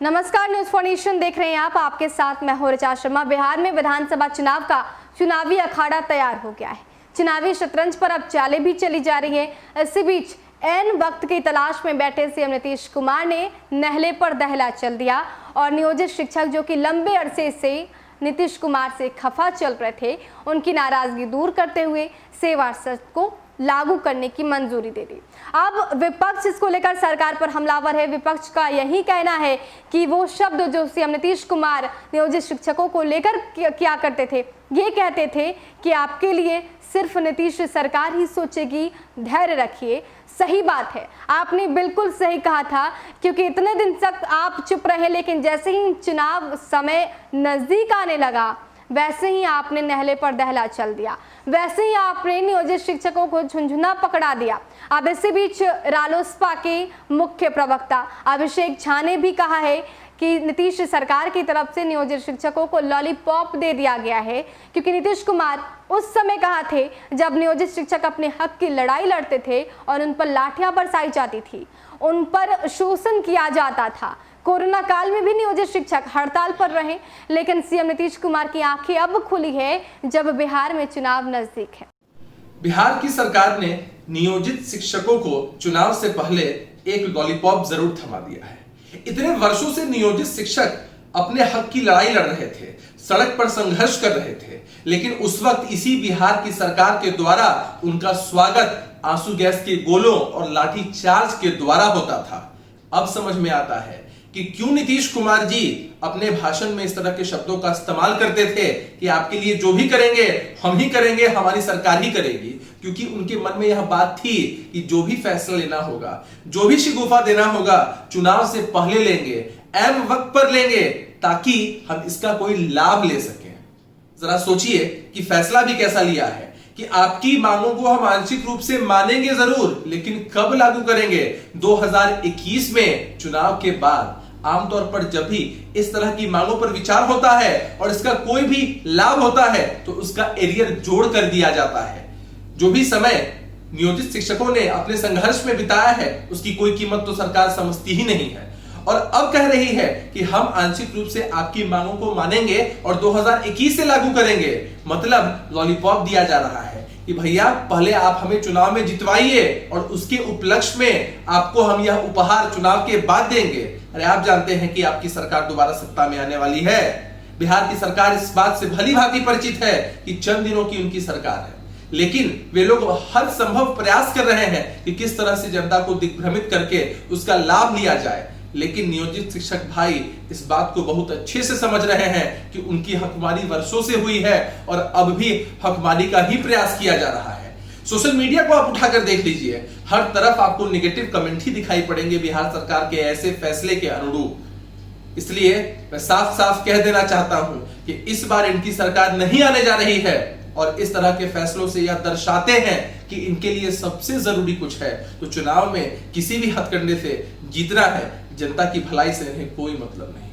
नमस्कार, news for nation देख रहे हैं आप। आपके साथ मैं हूं ऋचा शर्मा। बिहार में विधानसभा चुनाव का चुनावी अखाड़ा तैयार हो गया है। चुनावी शतरंज पर अब चालें भी चली जा रही हैं। इसी बीच ऐन वक्त की तलाश में बैठे सीएम नीतीश कुमार ने नहले पर दहला चल दिया और नियोजित शिक्षक जो कि लंबे अरसे से नीतीश कुमार से खफा चल रहे थे, उनकी नाराजगी दूर करते हुए सेवा शर्त को लागू करने की मंजूरी दे दी। अब विपक्ष इसको लेकर सरकार पर हमलावर है। विपक्ष का यही कहना है कि वो शब्द जो सीएम नीतीश कुमार नियोजित शिक्षकों को लेकर क्या करते थे, ये कहते थे कि आपके लिए सिर्फ नीतीश सरकार ही सोचेगी, धैर्य रखिए। सही बात है, आपने बिल्कुल सही कहा था, क्योंकि इतने दिन तक आप चुप रहे, लेकिन जैसे ही चुनाव समय नजदीक आने लगा वैसे ही आपने नहले पर दहला चल दिया, वैसे ही आपने नियोजित शिक्षकों को झुंझुना पकड़ा दिया। अब इसी बीच रालोसपा के मुख्य प्रवक्ता अभिषेक झा ने भी कहा है कि नीतीश सरकार की तरफ से नियोजित शिक्षकों को लॉलीपॉप दे दिया गया है, क्योंकि नीतीश कुमार उस समय कहा थे जब नियोजित शिक्षक अपने हक की लड़ाई लड़ते थे और उन पर लाठियां बरसाई जाती थी, उन पर शोषण किया जाता था। कोरोना काल में भी नियोजित शिक्षक हड़ताल पर रहे, लेकिन सीएम नीतीश कुमार की आंखें अब खुली है जब बिहार में चुनाव नजदीक है। बिहार की सरकार ने नियोजित शिक्षकों को चुनाव से पहले एक लॉलीपॉप जरूर थमा दिया है। इतने वर्षों से नियोजित शिक्षक अपने हक की लड़ाई लड़ रहे थे, सड़क पर संघर्ष कर रहे थे, लेकिन उस वक्त इसी बिहार की सरकार के द्वारा उनका स्वागत आंसू गैस के गोलों और लाठी चार्ज के द्वारा होता था। अब समझ में आता है कि क्यों नीतीश कुमार जी अपने भाषण में इस तरह के शब्दों का इस्तेमाल करते थे कि आपके लिए जो भी करेंगे हम ही करेंगे, हमारी सरकार ही करेगी। क्योंकि उनके मन में यह बात थी कि जो भी फैसला लेना होगा, जो भी शिगुफा देना होगा, चुनाव से पहले लेंगे, ऐन वक्त पर लेंगे, ताकि हम इसका कोई लाभ ले सकें। जरा सोचिए कि फैसला भी कैसा लिया है कि आपकी मांगों को हम आंशिक रूप से मानेंगे जरूर, लेकिन कब लागू करेंगे? 2021 में चुनाव के बाद। आमतौर पर जब भी इस तरह की मांगों पर विचार होता है और इसका कोई भी लाभ होता है तो उसका एरियर जोड़ कर दिया जाता है। जो भी समय नियोजित शिक्षकों ने अपने संघर्ष में बिताया है उसकी कोई कीमत तो सरकार समझती ही नहीं है, और अब कह रही है कि हम आंशिक रूप से आपकी मांगों को मानेंगे और 2021 से लागू करेंगे। मतलब लॉलीपॉप दिया जा रहा है कि भैया पहले आप हमें चुनाव में जितवाइए और उसके उपलक्ष्य में आपको हम यह उपहार चुनाव के बाद देंगे। अरे आप जानते हैं कि आपकी सरकार दोबारा सत्ता में आने वाली है। बिहार की सरकार इस बात से भली भांति परिचित है कि चंद दिनों की उनकी सरकार है, लेकिन वे लोग हर संभव प्रयास कर रहे हैं कि किस तरह से जनता को दिग्भ्रमित करके उसका लाभ लिया जाए। लेकिन नियोजित शिक्षक भाई इस बात को बहुत अच्छे से समझ रहे हैं कि उनकी हकमारी वर्षों से हुई है और अब भी हकमारी का ही प्रयास किया जा रहा है। सोशल मीडिया को आप उठाकर देख लीजिए, हर तरफ आपको नेगेटिव कमेंट ही दिखाई पड़ेंगे बिहार सरकार के ऐसे फैसले के अनुरूप। इसलिए मैं साफ साफ कह देना चाहता हूं कि इस बार इनकी सरकार नहीं आने जा रही है, और इस तरह के फैसलों से यह दर्शाते हैं कि इनके लिए सबसे जरूरी कुछ है तो चुनाव में किसी भी हथकंडे से जीतना है। जनता की भलाई से इन्हें कोई मतलब नहीं।